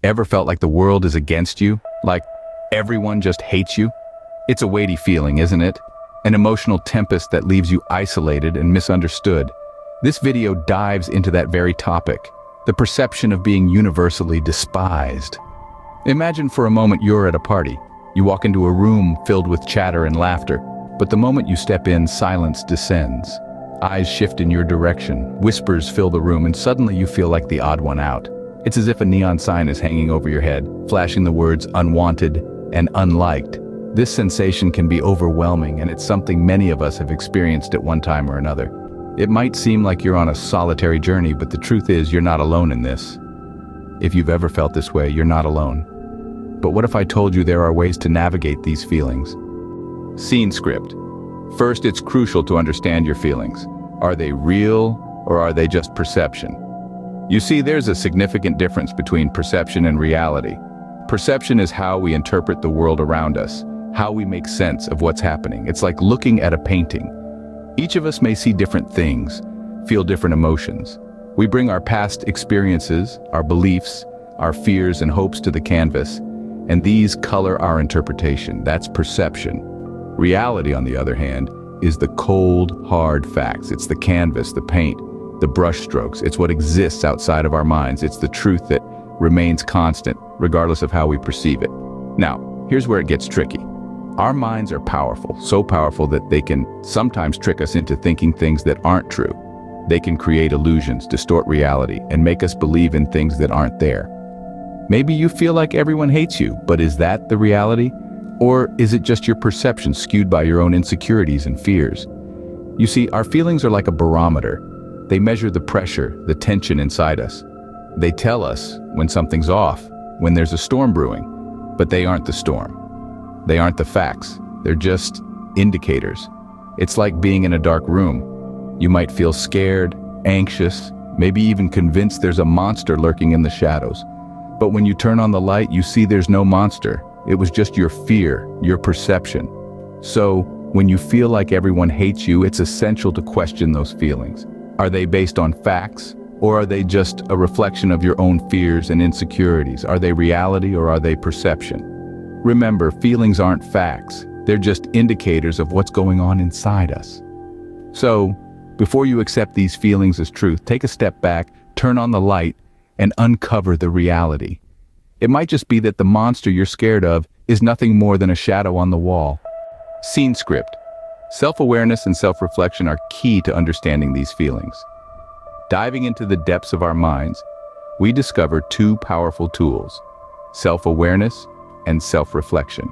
Ever felt like the world is against you? Like everyone just hates you? It's a weighty feeling, isn't it? An emotional tempest that leaves you isolated and misunderstood. This video dives into that very topic, the perception of being universally despised. Imagine for a moment you're at a party. You walk into a room filled with chatter and laughter, but the moment you step in, silence descends. Eyes shift in your direction, whispers fill the room, and suddenly you feel like the odd one out. It's as if a neon sign is hanging over your head, flashing the words unwanted and unliked. This sensation can be overwhelming, and it's something many of us have experienced at one time or another. It might seem like you're on a solitary journey, but the truth is you're not alone in this. If you've ever felt this way, you're not alone. But what if I told you there are ways to navigate these feelings? Scene script. First, it's crucial to understand your feelings. Are they real, or are they just perception? You see, there's a significant difference between perception and reality. Perception is how we interpret the world around us, how we make sense of what's happening. It's like looking at a painting. Each of us may see different things, feel different emotions. We bring our past experiences, our beliefs, our fears and hopes to the canvas, and these color our interpretation. That's perception. Reality, on the other hand, is the cold, hard facts. It's the canvas, the paint, the brushstrokes. It's what exists outside of our minds. It's the truth that remains constant, regardless of how we perceive it. Now, here's where it gets tricky. Our minds are powerful, so powerful that they can sometimes trick us into thinking things that aren't true. They can create illusions, distort reality, and make us believe in things that aren't there. Maybe you feel like everyone hates you, but is that the reality? Or is it just your perception skewed by your own insecurities and fears? You see, our feelings are like a barometer. They measure the pressure, the tension inside us. They tell us when something's off, when there's a storm brewing, but they aren't the storm. They aren't the facts. They're just indicators. It's like being in a dark room. You might feel scared, anxious, maybe even convinced there's a monster lurking in the shadows. But when you turn on the light, you see there's no monster. It was just your fear, your perception. So, when you feel like everyone hates you, it's essential to question those feelings. Are they based on facts, or are they just a reflection of your own fears and insecurities? Are they reality, or are they perception? Remember, feelings aren't facts. They're just indicators of what's going on inside us. So, before you accept these feelings as truth, take a step back, turn on the light, and uncover the reality. It might just be that the monster you're scared of is nothing more than a shadow on the wall. Scene script. Self-awareness and self-reflection are key to understanding these feelings. Diving into the depths of our minds, we discover two powerful tools: self-awareness and self-reflection.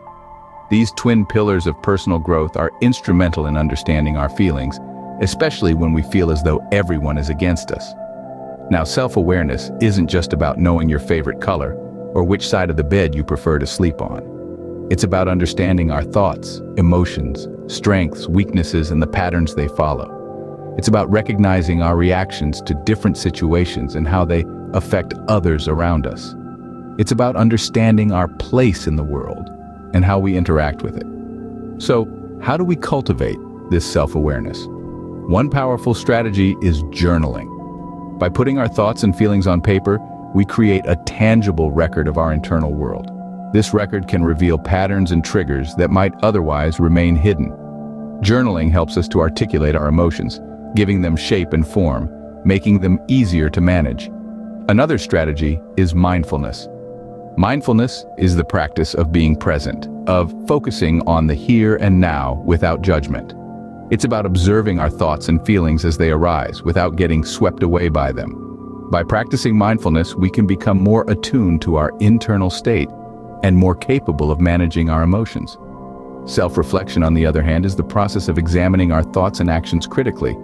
These twin pillars of personal growth are instrumental in understanding our feelings, especially when we feel as though everyone is against us. Now, self-awareness isn't just about knowing your favorite color or which side of the bed you prefer to sleep on. It's about understanding our thoughts, emotions, strengths, weaknesses, and the patterns they follow. It's about recognizing our reactions to different situations and how they affect others around us. It's about understanding our place in the world and how we interact with it. So, how do we cultivate this self-awareness? One powerful strategy is journaling. By putting our thoughts and feelings on paper, we create a tangible record of our internal world. This record can reveal patterns and triggers that might otherwise remain hidden. Journaling helps us to articulate our emotions, giving them shape and form, making them easier to manage. Another strategy is mindfulness. Mindfulness is the practice of being present, of focusing on the here and now without judgment. It's about observing our thoughts and feelings as they arise without getting swept away by them. By practicing mindfulness, we can become more attuned to our internal state and more capable of managing our emotions. Self-reflection, on the other hand, is the process of examining our thoughts and actions critically.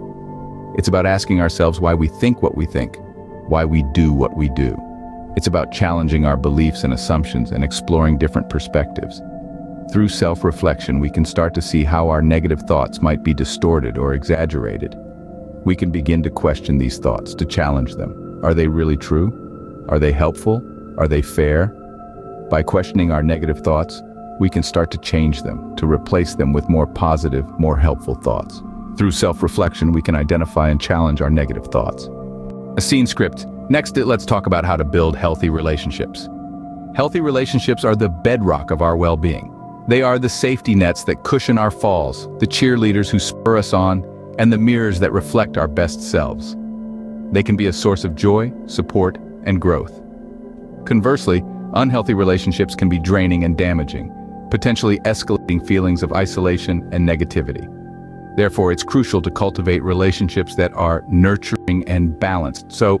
It's about asking ourselves why we think what we think, why we do what we do. It's about challenging our beliefs and assumptions and exploring different perspectives. Through self-reflection, we can start to see how our negative thoughts might be distorted or exaggerated. We can begin to question these thoughts, to challenge them. Are they really true? Are they helpful? Are they fair? By questioning our negative thoughts, we can start to change them, to replace them with more positive, more helpful thoughts. Through self-reflection, we can identify and challenge our negative thoughts. A scene script. Next, let's talk about how to build healthy relationships. Healthy relationships are the bedrock of our well-being. They are the safety nets that cushion our falls, the cheerleaders who spur us on, and the mirrors that reflect our best selves. They can be a source of joy, support, and growth. Conversely, unhealthy relationships can be draining and damaging, potentially escalating feelings of isolation and negativity. Therefore, it's crucial to cultivate relationships that are nurturing and balanced. So,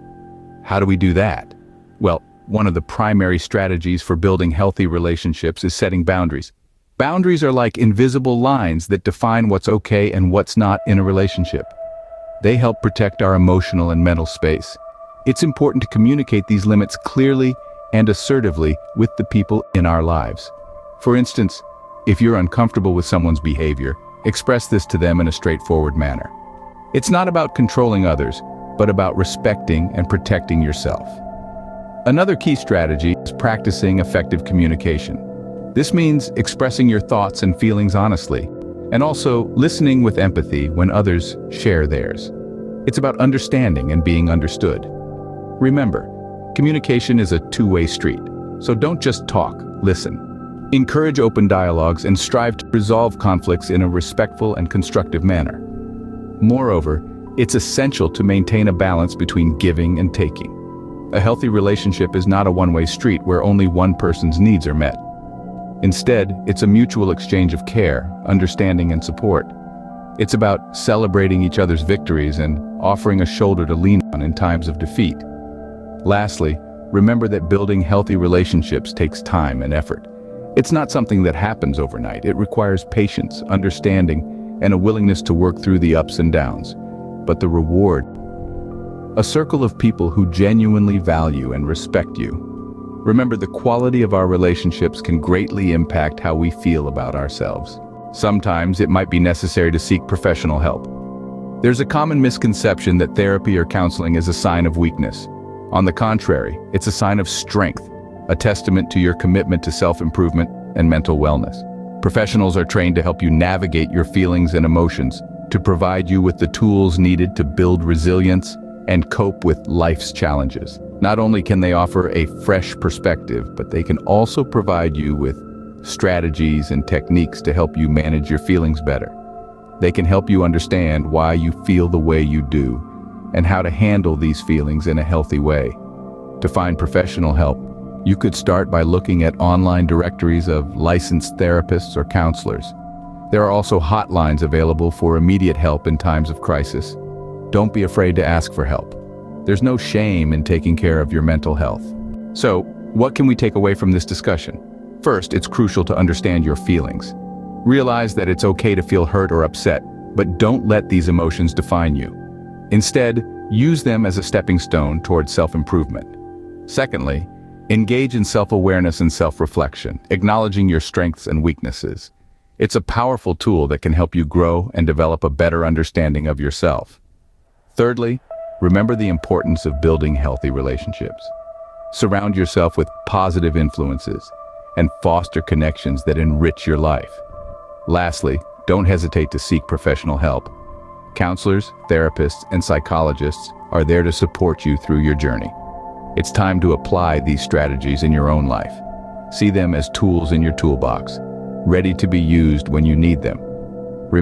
how do we do that? Well, one of the primary strategies for building healthy relationships is setting boundaries. Boundaries are like invisible lines that define what's okay and what's not in a relationship. They help protect our emotional and mental space. It's important to communicate these limits clearly and assertively with the people in our lives. For instance, if you're uncomfortable with someone's behavior, express this to them in a straightforward manner. It's not about controlling others, but about respecting and protecting yourself. Another key strategy is practicing effective communication. This means expressing your thoughts and feelings honestly, and also listening with empathy when others share theirs. It's about understanding and being understood. Remember, communication is a two-way street, so don't just talk, listen. Encourage open dialogues and strive to resolve conflicts in a respectful and constructive manner. Moreover, it's essential to maintain a balance between giving and taking. A healthy relationship is not a one-way street where only one person's needs are met. Instead, it's a mutual exchange of care, understanding, and support. It's about celebrating each other's victories and offering a shoulder to lean on in times of defeat. Lastly, remember that building healthy relationships takes time and effort. It's not something that happens overnight. It requires patience, understanding, and a willingness to work through the ups and downs. But the reward: a circle of people who genuinely value and respect you. Remember, the quality of our relationships can greatly impact how we feel about ourselves. Sometimes it might be necessary to seek professional help. There's a common misconception that therapy or counseling is a sign of weakness. On the contrary, it's a sign of strength, a testament to your commitment to self-improvement and mental wellness. Professionals are trained to help you navigate your feelings and emotions, to provide you with the tools needed to build resilience and cope with life's challenges. Not only can they offer a fresh perspective, but they can also provide you with strategies and techniques to help you manage your feelings better. They can help you understand why you feel the way you do and how to handle these feelings in a healthy way. To find professional help, you could start by looking at online directories of licensed therapists or counselors. There are also hotlines available for immediate help in times of crisis. Don't be afraid to ask for help. There's no shame in taking care of your mental health. So, what can we take away from this discussion? First, it's crucial to understand your feelings. Realize that it's okay to feel hurt or upset, but don't let these emotions define you. Instead, use them as a stepping stone towards self-improvement. Secondly, engage in self-awareness and self-reflection, acknowledging your strengths and weaknesses. It's a powerful tool that can help you grow and develop a better understanding of yourself. Thirdly, remember the importance of building healthy relationships. Surround yourself with positive influences and foster connections that enrich your life. Lastly, don't hesitate to seek professional help. Counselors, therapists, and psychologists are there to support you through your journey. It's time to apply these strategies in your own life. See them as tools in your toolbox, ready to be used when you need them.